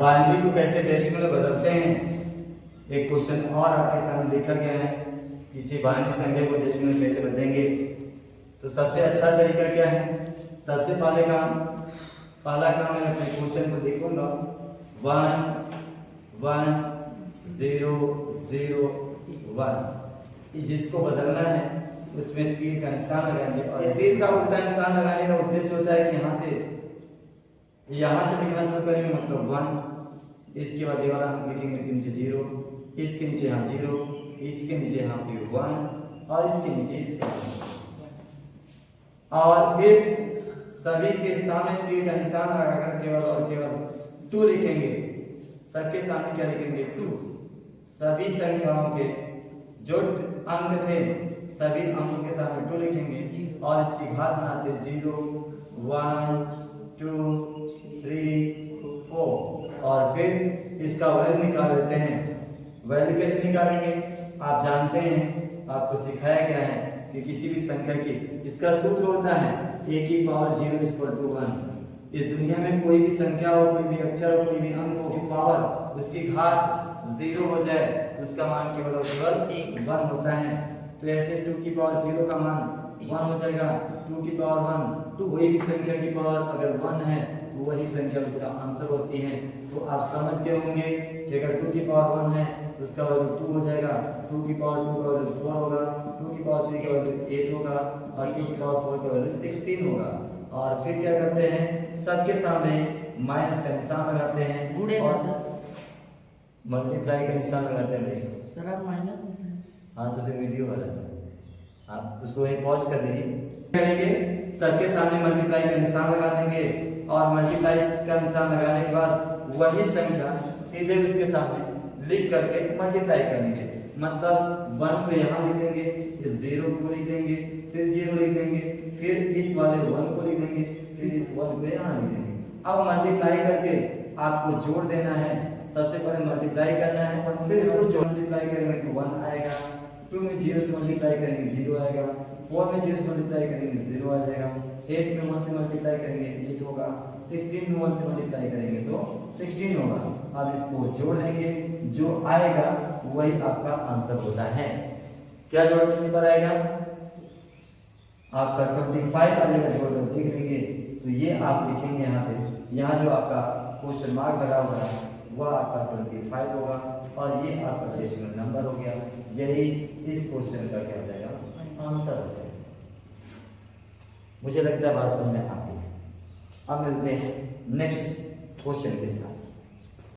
Binary को कैसे decimal में बदलते हैं, एक क्वेश्चन और आपके सामने लिखा गया है। किसी बाइनरी संख्या को डेसिमल में कैसे बदलेंगे। तो सबसे अच्छा तरीका क्या है, सबसे पहला काम मैं अपने क्वेश्चन को लिखूंगा 1 1 0 0 1। जिसको बदलना है उसमें तीर का निशान लगाएंगे और इस तीर का उल्टा निशान लगाने का उद्देश्य होता है कि यहाँ से लिखना शुरू करेंगे, मतलब 1, इसके बाद ये वाला हम लिखेंगे, इसके नीचे 0, इसके नीचे यहाँ 0, इसके नीचे यहाँ पे 1 और इसके नीचे इसके 1। और फिर सभी के सामने तीर का निशान लगाकर केवल 2 लिखेंगे। सबके सामने क्या लिखेंगे, 2। सभी संख्याओं के जो अंक थे सभी अंकों के सामने 2 लिखेंगे और इसकी घात बनाते 0 1 2 3 4 और फिर इसका वैल्यू निकाल लेते हैं। वैल्यू कैसे निकालेंगे, आप जानते हैं, आपको सिखाया गया है कि किसी भी संख्या की इसका सूत्र होता है a की पावर 0 = 1। इस दुनिया में कोई भी संख्या हो, कोई भी अक्षर हो, कोई भी अंक हो, की पावर उसकी घात 0 हो जाए उसका मान केवल 1 होता है। तो ऐसे 2 की पावर 0 का मान 1 हो जाएगा, 2 की पावर 1। तो कोई भी संख्या की पावर अगर 1 है तो वही संख्या उसका आंसर होती है। तो आप समझ गए होंगे कि अगर 2 की पावर 1 है तो उसका वैल्यू 2 हो जाएगा, 2 की पावर 2 का वैल्यू 4 होगा, 2 की पावर 3 का वैल्यू 8 होगा और 2 की पावर 4 का वैल्यू 16 होगा। और फिर क्या करते हैं, सबके सामने माइनस का निशान लगाते हैं और मल्टीप्लाई का निशान लगाते हैं। सर आप माइनस हाँ तो सिर्फ वीडियो वाला था, आप उसको एक पॉज कर दीजिए। करेंगे सबके सामने मल्टीप्लाई का निशान लगा देंगे और मल्टीप्लाई का निशान लगाने के बाद वही संख्या सीधे उसके सामने लिख करके मल्टीप्लाई करेंगे। मतलब 1 को यहाँ लिख देंगे, इस 0 को लिख देंगे, फिर 0 लिख देंगे, फिर इस वाले 1 को लिख देंगे, फिर इस 1 को यहाँ लिख देंगे। अब मल्टीप्लाई करके आपको जोड़ देना है। सबसे पहले मल्टीप्लाई करना है और फिर इसको जोड़ मल्टीप्लाई करेंगे तो 1 आएगा, 2 में 0 से मल्टीप्लाई करेंगे 0 आएगा, 4 में 0 से मल्टीप्लाई करेंगे 0 आ जाएगा, 8 में 1 से मल्टीप्लाई करेंगे 8 होगा, 16 में 1 से मल्टीप्लाई करेंगे तो 16 होगा। अब इसको जोड़ देंगे, जो आएगा वही आपका आंसर होता है। क्या जोड़ने पर आएगा, आपका 25 आ जाएगा। जोड़ लिख लेंगे तो ये आप लिखेंगे यहाँ पे, यहाँ जो आपका क्वेश्चन मार्क लगा हुआ है वह आपका 25 होगा और ये आपका डेसिमल नंबर हो गया। यही इस क्वेश्चन का क्या हो जाएगा, आंसर हो जाएगा। मुझे लगता है बात समझ में आती है। अब मिलते हैं नेक्स्ट क्वेश्चन के साथ।